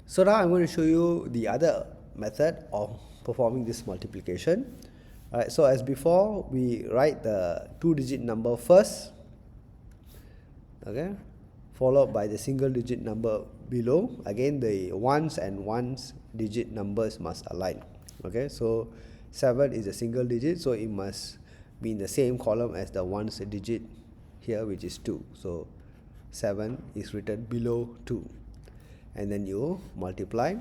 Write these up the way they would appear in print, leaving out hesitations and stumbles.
So now I'm going to show you the other method of performing this multiplication. Alright, so as before, we write the two-digit number first, okay, followed by the single-digit number below. Again, the ones and ones-digit numbers must align. Okay, so 7 is a single digit, so it must be in the same column as the ones digit here, which is 2. So 7 is written below 2. And then you multiply.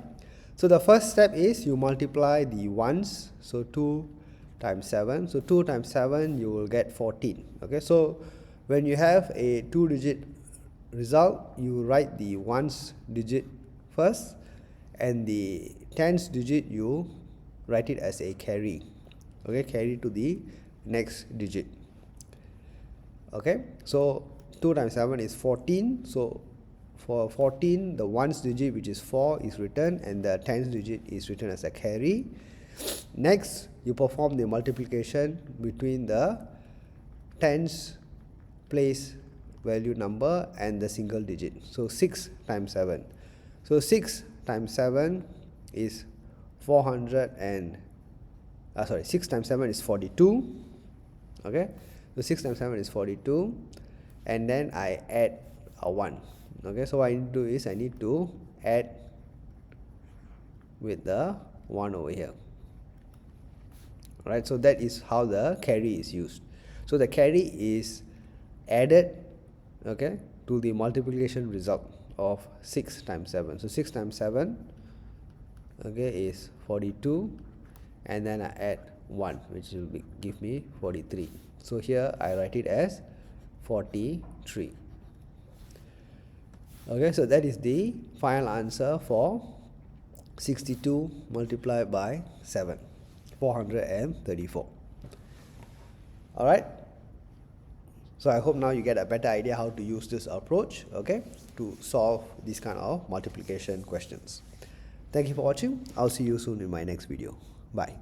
So the first step is you multiply the ones, so 2 times 7. So 2 times 7 you will get 14. Okay, so when you have a two-digit result, you write the ones digit first, and the tens digit you write it as a carry. Okay, carry to the next digit. Okay, so 2 times 7 is 14. So for 14, the ones digit, which is 4, is written, and the tens digit is written as a carry. Next, you perform the multiplication between the tens place value number and the single digit. So 6 times 7. So 6 times 7 is 6 times 7 is 42. Okay, so 6 times 7 is 42, and then I add a 1. Okay, so what I need to do is I need to add with the 1 over here. Right, so that is how the carry is used. So the carry is added, okay, to the multiplication result of 6 times 7. So 6 times 7, okay, is 42, and then I add 1, which will give me 43. So here I write it as 43. Okay, so that is the final answer for 62 multiplied by 7, 434. Alright, so I hope now you get a better idea how to use this approach, okay, to solve these kind of multiplication questions. Thank you for watching. I'll see you soon in my next video. Bye.